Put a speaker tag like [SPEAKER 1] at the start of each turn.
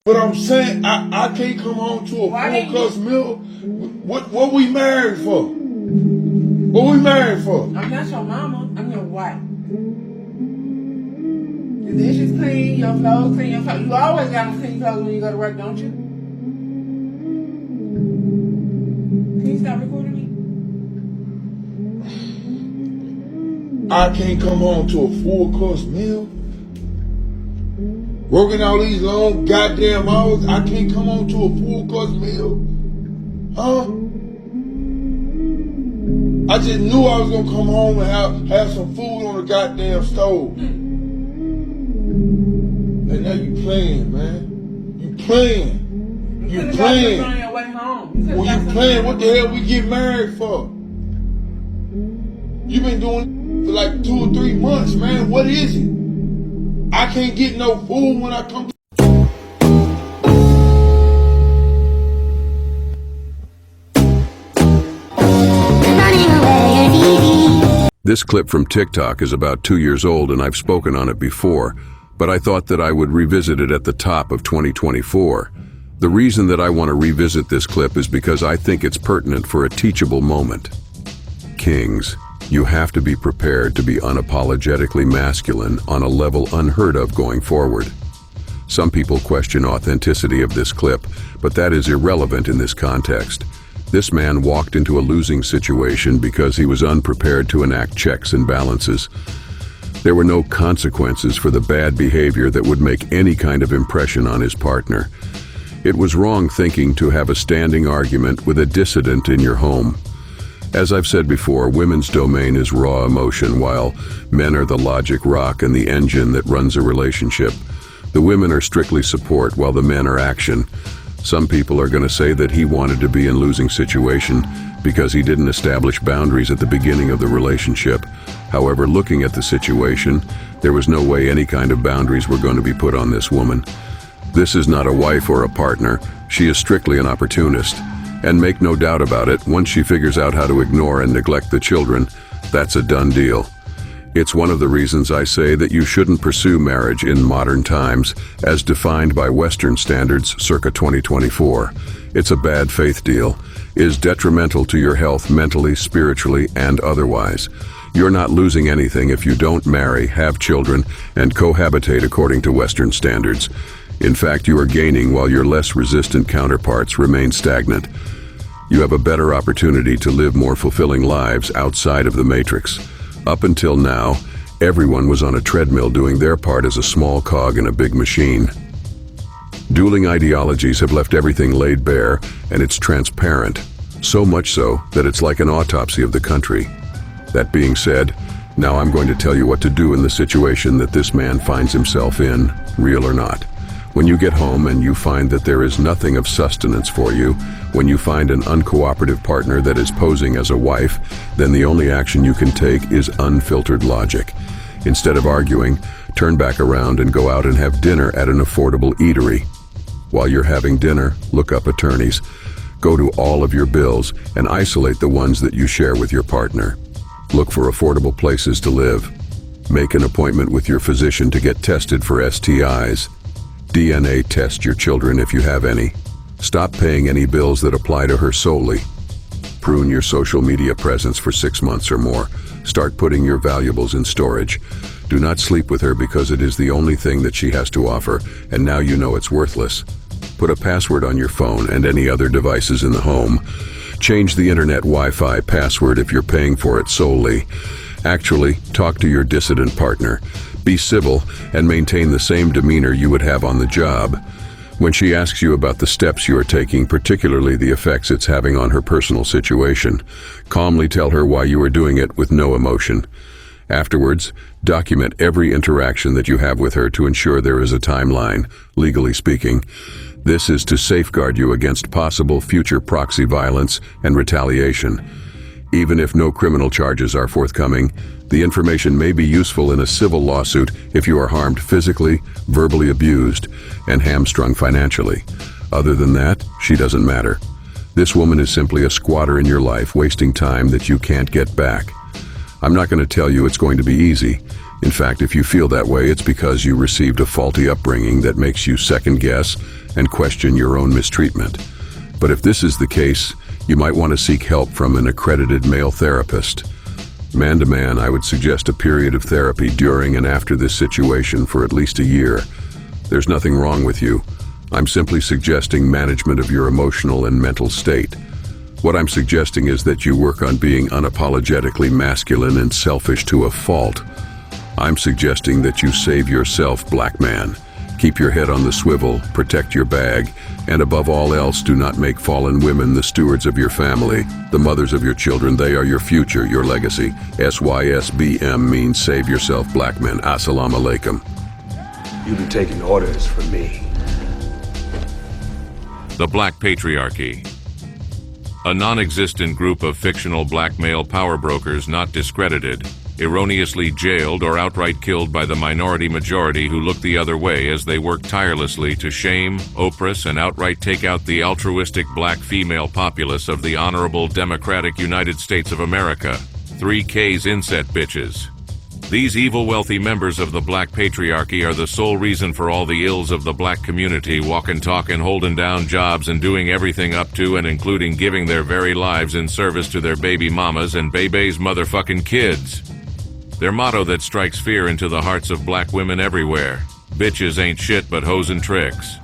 [SPEAKER 1] But I'm saying I can't come home to a full course meal. What we married for? What we married for?
[SPEAKER 2] I'm not your mama. I'm your wife. Your dishes clean, your clothes clean, your clothes. You always got them clean clothes when you go to work, don't you? Can you stop recording me?
[SPEAKER 1] I can't come home to a full course meal. Working all these long goddamn hours, I can't come home to a full course meal. Huh? I just knew I was gonna come home and have some food on the goddamn stove. And now you playing, man. You playing. You playing.
[SPEAKER 2] On your way home.
[SPEAKER 1] Well, you playing. What the hell we get married for? You been doing it for like 2 or 3 months, man. What is it? I can't get no food when I come.
[SPEAKER 3] This clip from TikTok is about 2 years old and I've spoken on it before, but I thought that I would revisit it at the top of 2024. The reason that I want to revisit this clip is because I think it's pertinent for a teachable moment. Kings, you have to be prepared to be unapologetically masculine on a level unheard of going forward. Some people question authenticity of this clip, but that is irrelevant in this context. This man walked into a losing situation because he was unprepared to enact checks and balances. There were no consequences for the bad behavior that would make any kind of impression on his partner. It was wrong thinking to have a standing argument with a dissident in your home. As I've said before, women's domain is raw emotion, while men are the logic rock and the engine that runs a relationship. The women are strictly support, while the men are action. Some people are going to say that he wanted to be in losing situation because he didn't establish boundaries at the beginning of the relationship. However, looking at the situation, there was no way any kind of boundaries were going to be put on this woman. This is not a wife or a partner. She is strictly an opportunist. And make no doubt about it, once she figures out how to ignore and neglect the children, that's a done deal. It's one of the reasons I say that you shouldn't pursue marriage in modern times as defined by Western standards circa 2024. It's a bad faith deal, is detrimental to your health mentally, spiritually, and otherwise. You're not losing anything if you don't marry, have children, and cohabitate according to Western standards. In fact, you are gaining while your less resistant counterparts remain stagnant. You have a better opportunity to live more fulfilling lives outside of the matrix. Up until now, everyone was on a treadmill doing their part as a small cog in a big machine. Dueling ideologies have left everything laid bare, and it's transparent. So much so that it's like an autopsy of the country. That being said, now I'm going to tell you what to do in the situation that this man finds himself in, real or not. When you get home and you find that there is nothing of sustenance for you, when you find an uncooperative partner that is posing as a wife, then the only action you can take is unfiltered logic. Instead of arguing, turn back around and go out and have dinner at an affordable eatery. While you're having dinner, look up attorneys. Go to all of your bills and isolate the ones that you share with your partner. Look for affordable places to live. Make an appointment with your physician to get tested for STIs. DNA test your children if you have any. Stop paying any bills that apply to her solely. Prune your social media presence for 6 months or more. Start putting your valuables in storage. Do not sleep with her because it is the only thing that she has to offer, and now you know it's worthless. Put a password on your phone and any other devices in the home. Change the internet Wi-Fi password if you're paying for it solely. Actually, talk to your dissident partner. Be civil and maintain the same demeanor you would have on the job. When she asks you about the steps you are taking, particularly the effects it's having on her personal situation, calmly tell her why you are doing it with no emotion. Afterwards, document every interaction that you have with her to ensure there is a timeline, legally speaking. This is to safeguard you against possible future proxy violence and retaliation. Even if no criminal charges are forthcoming, the information may be useful in a civil lawsuit if you are harmed physically, verbally abused, and hamstrung financially. Other than that, she doesn't matter. This woman is simply a squatter in your life, wasting time that you can't get back. I'm not going to tell you it's going to be easy. In fact, if you feel that way, it's because you received a faulty upbringing that makes you second guess and question your own mistreatment. But if this is the case, you might want to seek help from an accredited male therapist. Man to man, I would suggest a period of therapy during and after this situation for at least a year. There's nothing wrong with you. I'm simply suggesting management of your emotional and mental state. What I'm suggesting is that you work on being unapologetically masculine and selfish to a fault. I'm suggesting that you save yourself, black man. Keep your head on the swivel, protect your bag, and above all else, do not make fallen women the stewards of your family, the mothers of your children. They are your future, your legacy. SYSBM means save yourself, black men. Assalamu alaikum.
[SPEAKER 4] You be taking orders from me.
[SPEAKER 5] The Black Patriarchy. A non-existent group of fictional black male power brokers not discredited, erroneously jailed or outright killed by the minority majority who look the other way as they work tirelessly to shame, oppress, and outright take out the altruistic black female populace of the honorable democratic United States of America. 3K's inset bitches. These evil wealthy members of the black patriarchy are the sole reason for all the ills of the black community, walking, talking, holding down jobs, and doing everything up to and including giving their very lives in service to their baby mamas and baby's motherfucking kids. Their motto that strikes fear into the hearts of black women everywhere: bitches ain't shit but hoes and tricks.